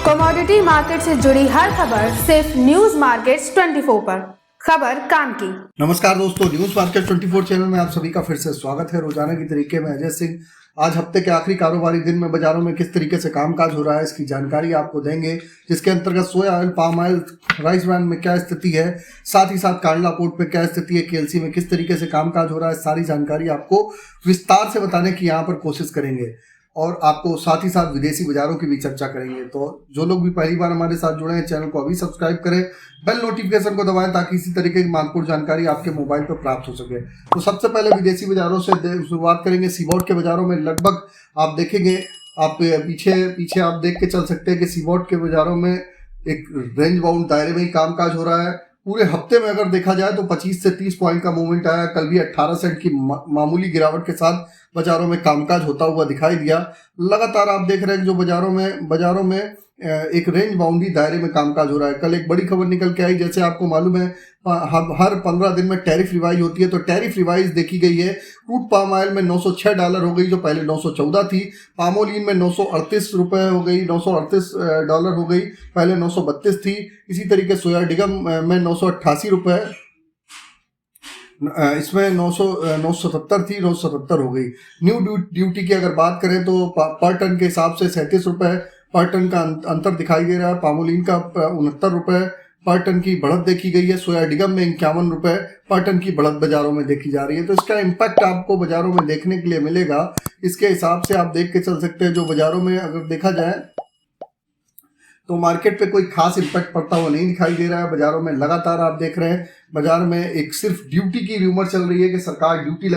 Commodity market से जुड़ी हर खबर सिर्फ न्यूज मार्केट्स 24 पर। खबर काम की। नमस्कार दोस्तों, न्यूज मार्केट 24 चैनल में आप सभी का फिर से स्वागत है। रोजाना की तरीके में अजय सिंह आज हफ्ते के आखिरी कारोबारी दिन में बाजारों में किस तरीके से कामकाज हो रहा है इसकी जानकारी आपको देंगे, जिसके अंतर्गत सोया oil, palm oil, rice brand में क्या स्थिति है, साथ ही साथ कांडला पोर्ट पे क्या स्थिति है, केएलसी में किस तरीके से कामकाज हो रहा है, सारी जानकारी आपको विस्तार से बताने की यहाँ पर कोशिश करेंगे और आपको साथ ही साथ विदेशी बाजारों की भी चर्चा करेंगे। तो जो लोग भी पहली बार हमारे साथ जुड़े हैं, चैनल को अभी सब्सक्राइब करें, बेल नोटिफिकेशन को दबाएं ताकि इसी तरीके की महत्वपूर्ण जानकारी आपके मोबाइल पर प्राप्त हो सके। तो सबसे पहले विदेशी बाजारों से शुरुआत करेंगे। सीबोर्ड के बाजारों में लगभग आप देखेंगे, आप पीछे आप देख के चल सकते हैं कि सीबोर्ड के बाजारों में एक रेंज बाउंड दायरे में ही कामकाज हो रहा है। पूरे हफ्ते में अगर देखा जाए तो 25 से 30 पॉइंट का मूवमेंट आया। कल भी 18 सेंट की मामूली गिरावट के साथ बाजारों में कामकाज होता हुआ दिखाई दिया। लगातार आप देख रहे हैं कि जो बाजारों में एक रेंज बाउंड्री दायरे में कामकाज हो रहा है। कल एक बड़ी खबर निकल के आई, जैसे आपको मालूम है हर 15 दिन में टैरिफ रिवाइज होती है, तो टैरिफ रिवाइज देखी गई है। क्रूड पाम ऑयल में $906 हो गई, जो पहले 914 थी। पामोलिन में 938 रुपए हो गई, $938 हो गई, पहले 932 थी। इसी तरीके सोया डिगम में 988 रुपए, इसमें 977 थी, 977 हो गई। न्यू ड्यूटी की अगर बात करें तो पर टन के हिसाब से 37 रुपए पर टन का अंतर दिखाई दे रहा है। पामोलिन का 69 रुपए पर टन की बढ़त देखी गई है। सोया डिगम में 51 रुपए पर टन की बढ़त बाजारों में देखी जा रही है। तो इसका इम्पैक्ट आपको बाजारों में देखने के लिए मिलेगा। इसके हिसाब से आप देख के चल सकते हैं। जो बाजारों में अगर देखा जाए तो मार्केट पे कोई खास इम्पैक्ट पड़ता हुआ नहीं दिखाई दे रहा है। बाजारों में लगातार आप देख रहे हैं, बाजार में एक सिर्फ ड्यूटी की र्यूमर चल रही है कि सरकार ड्यूटी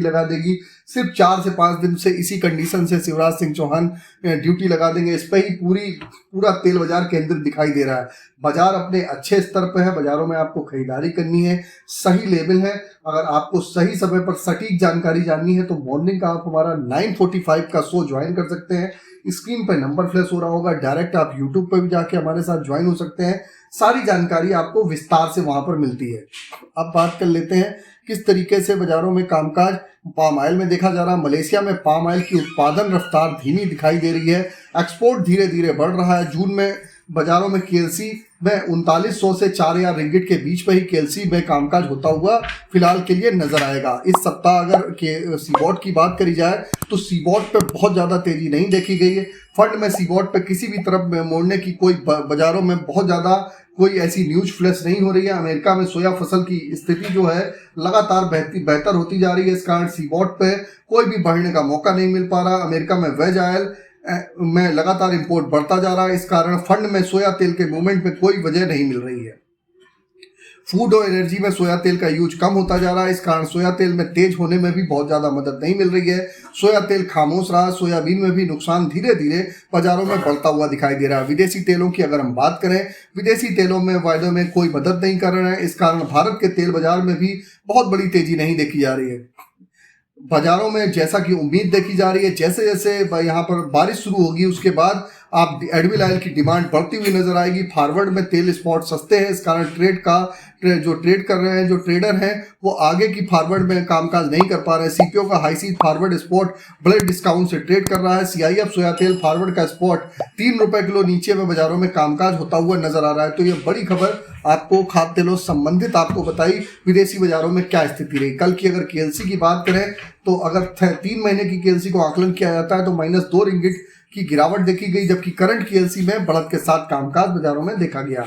लगा देगी। सिर्फ 4 से 5 दिन से इसी कंडीशन से शिवराज सिंह चौहान ड्यूटी लगा देंगे, इस पर ही पूरा तेल बाजार केंद्रित दिखाई दे रहा है। बाजार अपने अच्छे स्तर पर है। बाजारों में आपको खरीदारी करनी है, सही लेवल है। अगर आपको सही समय पर सटीक जानकारी जाननी है तो मॉर्निंग का आप हमारा 9:45 का शो ज्वाइन कर सकते हैं। स्क्रीन पर नंबर फ्लैश हो रहा होगा, डायरेक्ट आप यूट्यूब पर भी जाके हमारे साथ ज्वाइन हो सकते हैं। सारी जानकारी आपको विस्तार से वहां पर मिलती है। अब बात कर लेते हैं किस तरीके से बाजारों में कामकाज पाम ऑयल में देखा जा रहा है। मलेशिया में पाम ऑयल की उत्पादन रफ्तार धीमी दिखाई दे रही है। एक्सपोर्ट धीरे धीरे बढ़ रहा है। जून में बाजारों में केएलसी में 3900 से 4000 रिंगिट के बीच में ही केएलसी में कामकाज होता हुआ फिलहाल के लिए नजर आएगा। इस सप्ताह अगर सीबोर्ड की बात करी जाए तो सीबोर्ड पे बहुत ज्यादा तेजी नहीं देखी गई है। फंड में सीबोर्ड पे किसी भी तरफ मोड़ने की कोई बाजारों में बहुत ज्यादा कोई ऐसी न्यूज फ्लैश नहीं हो रही है। अमेरिका में सोया फसल की स्थिति जो है लगातार बेहतर होती जा रही है। इस कारण सीबोर्ड पे कोई भी बढ़ने का मौका नहीं मिल पा रहा। अमेरिका में वेज ऑयल में लगातार इंपोर्ट बढ़ता जा रहा है। इस कारण फंड में सोया तेल के मूवमेंट में कोई वजह नहीं मिल रही है। फूड और एनर्जी में सोया तेल का यूज कम होता जा रहा है। इस कारण सोया तेल में तेज होने में भी बहुत ज्यादा मदद नहीं मिल रही है। सोया तेल खामोश रहा। सोयाबीन में भी नुकसान धीरे धीरे बाजारों में बढ़ता हुआ दिखाई दे रहा है। विदेशी तेलों की अगर हम बात करें, विदेशी तेलों में वायदों में कोई मदद नहीं कर रहे हैं। इस कारण भारत के तेल बाजार में भी बहुत बड़ी तेजी नहीं देखी जा रही है। बाजारों में जैसा कि उम्मीद देखी जा रही है, जैसे जैसे यहाँ पर बारिश शुरू होगी उसके बाद आप एडिबल ऑयल की डिमांड बढ़ती हुई नजर आएगी। फॉरवर्ड में तेल स्पॉट सस्ते हैं। इस कारण जो ट्रेड कर रहे हैं, जो ट्रेडर हैं, वो आगे की फॉरवर्ड में कामकाज नहीं कर पा रहे हैं। सीपीओ का हाई सीट फॉरवर्ड स्पॉट बड़े डिस्काउंट से ट्रेड कर रहा है। सीआईएफ सोया तेल फॉरवर्ड का स्पॉट 3 रुपए किलो नीचे में बाजारों में कामकाज होता हुआ नजर आ रहा है। तो ये बड़ी खबर आपको खाद्य तेलों से संबंधित आपको बताई विदेशी बाजारों में क्या स्थिति रही। कल की अगर केएलसी की बात करें तो अगर 3 महीने की केएलसी को आकलन किया जाता है तो -2 रिंगिट की गिरावट देखी गई, जबकि करंट केएलसी में बढ़त के साथ कामकाज बाजारों में देखा गया।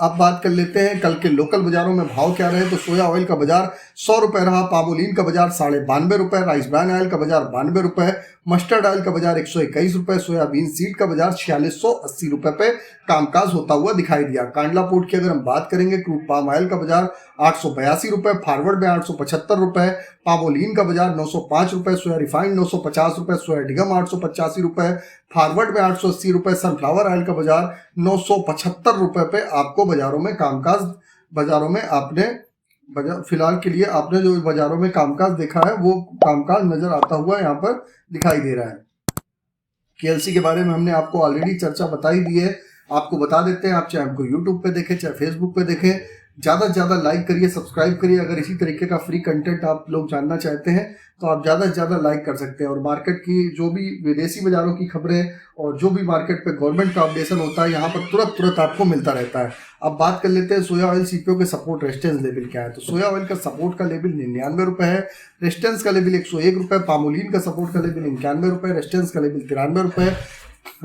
अब बात कर लेते हैं कल के लोकल बाजारों में भाव क्या रहे। तो सोया ऑयल का बाजार 100 रुपए रहा। पामोलिन का बाजार 92.5 रुपए। राइस ब्रांड ऑयल का बाजार 92 रुपए। मस्टर्ड ऑयल का बाजार 121 रुपए। सोयाबीन सीड का बाजार 4680 रुपए पे कामकाज होता हुआ दिखाई दिया। कांडला पोर्ट की अगर हम बात करेंगे, क्रूड पाम ऑयल का बाजार 882 रुपए, फॉरवर्ड में 875 रुपए, पामोलिन का बाजार 905 रुपए, सोया रिफाइंड 950 रुपए, सोया डिगम 885 रुपए, फॉरवर्ड में 880 रुपए, सनफ्लावर ऑयल का बाजार 975 रुपए पे आपको बाजारों में फिलहाल के लिए आपने जो बाजारों में कामकाज देखा है वो कामकाज नजर आता हुआ यहाँ पर दिखाई दे रहा है। केएलसी के बारे में हमने आपको ऑलरेडी चर्चा बताई दी है। आपको बता देते हैं, आप चाहे हमको यूट्यूब पे देखें चाहे फेसबुक पे देखें, ज़्यादा से ज़्यादा लाइक करिए, सब्सक्राइब करिए। अगर इसी तरीके का फ्री कंटेंट आप लोग जानना चाहते हैं तो आप ज़्यादा से ज़्यादा लाइक कर सकते हैं। और मार्केट की जो भी विदेशी बाज़ारों की खबरें और जो भी मार्केट पे गवर्नमेंट का अपडेशन होता है यहाँ पर तुरंत आपको मिलता रहता है। अब बात कर लेते हैं सोया ऑयल CPO के सपोर्ट रेजिस्टेंस लेवल क्या है। तो सोया ऑयल का सपोर्ट का लेवल 99 रुपये है, रेजिस्टेंस का लेवल 101 रुपये। पामोलिन का सपोर्ट का लेवल 91 रुपये, रेजिस्टेंस का लेवल 93 रुपये।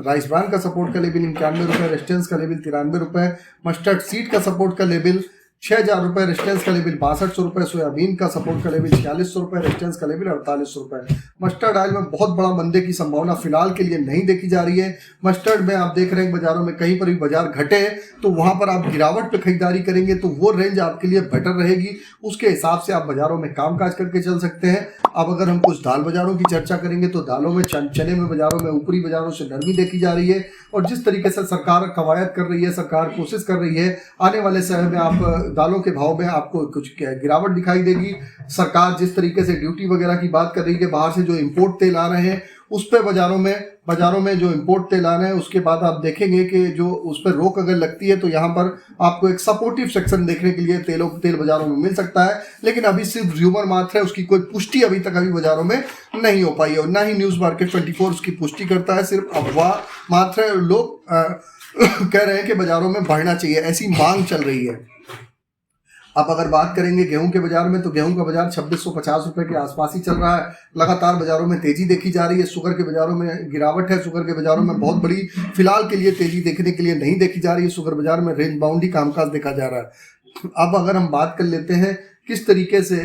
राइस ब्रान का सपोर्ट का लेवल 91 रुपये, रेजिस्टेंस का लेवल 93 रुपये। मस्टर्ड सीड का सपोर्ट का लेवल 6000 रुपये, रेजिस्टेंस का लेवल 6200 रुपये। सोयाबीन का सपोर्ट का लेवल 4600 रुपये, रेजिस्टेंस का लेवल 4800 रुपये। मस्टर्ड ऑयल में बहुत बड़ा मंदे की संभावना फिलहाल के लिए नहीं देखी जा रही है। मस्टर्ड में आप देख रहे हैं बाजारों में कहीं पर भी बाजार घटे तो वहां पर आप गिरावट पे खरीदारी करेंगे तो वो रेंज आपके लिए बेटर रहेगी। उसके हिसाब से आप बाजारों में कामकाज करके चल सकते हैं। अब अगर हम कुछ दाल बाजारों की चर्चा करेंगे तो दालों में चने में बाजारों में ऊपरी बाजारों से नरमी देखी जा रही है। और जिस तरीके से सरकार कवायद कर रही है, सरकार कोशिश कर रही है, आने वाले समय में आप दालों के भाव में आपको कुछ गिरावट दिखाई देगी। सरकार जिस तरीके से ड्यूटी वगैरह की बात कर रही है, बाहर से जो इंपोर्ट तेल आ रहे हैं उस पर बाजारों में जो इंपोर्ट तेल आ रहे हैं उसके बाद आप देखेंगे कि जो उस पर रोक अगर लगती है तो यहाँ पर आपको एक सपोर्टिव सेक्शन देखने के लिए तेल बाजारों में मिल सकता है। लेकिन अभी सिर्फ र्यूमर मात्र है, उसकी कोई पुष्टि अभी तक बाजारों में नहीं हो पाई है और ना ही न्यूज़ मार्केट 24 उसकी पुष्टि करता है। सिर्फ अफवाह मात्र है। लोग कह रहे हैं कि बाजारों में बढ़ना चाहिए, ऐसी मांग चल रही है। अब अगर बात करेंगे गेहूं के बाजार में तो गेहूं का बाजार 2650 रुपए के आसपास ही चल रहा है। लगातार बाजारों में तेजी देखी जा रही है। शुगर के बाजारों में गिरावट है। शुगर के बाजारों में बहुत बड़ी फिलहाल के लिए तेजी देखने के लिए नहीं देखी जा रही है। शुगर बाजार में रेंज बाउंड ही कामकाज देखा जा रहा है। अब अगर हम बात कर लेते हैं किस तरीके से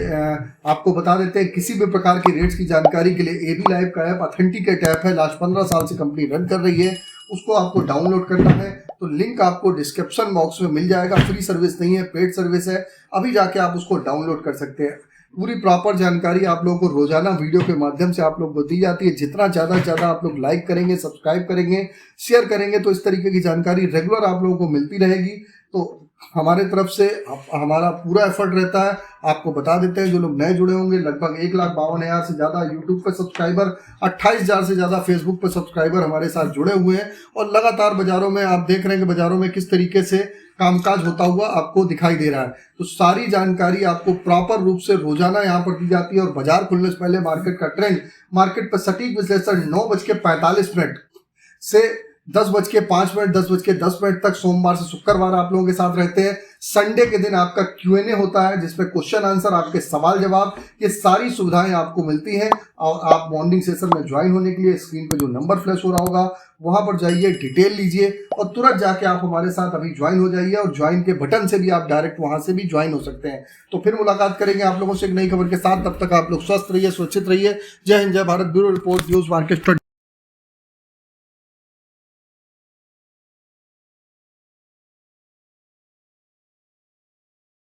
आपको बता देते हैं किसी भी प्रकार की रेट्स की जानकारी के लिए AB लाइव का ऐप ऑथेंटिकेट ऐप है। लास्ट 15 साल से कंपनी रन कर रही है, उसको आपको डाउनलोड करना है तो लिंक आपको डिस्क्रिप्शन बॉक्स में मिल जाएगा। फ्री सर्विस नहीं है, पेड सर्विस है। अभी जाके आप उसको डाउनलोड कर सकते हैं। पूरी प्रॉपर जानकारी आप लोगों को रोजाना वीडियो के माध्यम से आप लोग को दी जाती है। जितना ज़्यादा से ज़्यादा आप लोग लाइक करेंगे, सब्सक्राइब करेंगे, शेयर करेंगे तो इस तरीके की जानकारी रेगुलर आप लोगों को मिलती रहेगी। तो हमारे तरफ से हमारा पूरा एफर्ट रहता है। आपको बता देते हैं जो लोग नए जुड़े होंगे, लगभग 1,52,000 से ज़्यादा यूट्यूब पे सब्सक्राइबर, 28,000 से ज़्यादा फेसबुक पे सब्सक्राइबर हमारे साथ जुड़े हुए हैं। और लगातार बाजारों में आप देख रहे हैं कि बाजारों में किस तरीके से कामकाज होता हुआ आपको दिखाई दे रहा है। तो सारी जानकारी आपको प्रॉपर रूप से रोजाना यहाँ पर दी जाती है। और बाजार खुलने से पहले मार्केट का ट्रेंड, मार्केट पर सटीक विश्लेषण 9:45 से 10:05, 10:10 तक सोमवार से शुक्रवार आप लोगों के साथ रहते हैं। संडे के दिन आपका Q&A होता है जिसपे क्वेश्चन आंसर, आपके सवाल जवाब, ये सारी सुविधाएं आपको मिलती हैं। और आप मॉर्निंग सेशन में ज्वाइन होने के लिए स्क्रीन पे जो नंबर फ्लैश हो रहा होगा वहां पर जाइए, डिटेल लीजिए और तुरंत जाके आप हमारे साथ अभी ज्वाइन हो जाइए। और ज्वाइन के बटन से भी आप डायरेक्ट वहां से भी ज्वाइन हो सकते हैं। तो फिर मुलाकात करेंगे आप लोगों से एक नई खबर के साथ। तब तक आप लोग स्वस्थ रहिए, सुरक्षित रहिए। जय हिंद, जय Bharat. Bureau report, news market.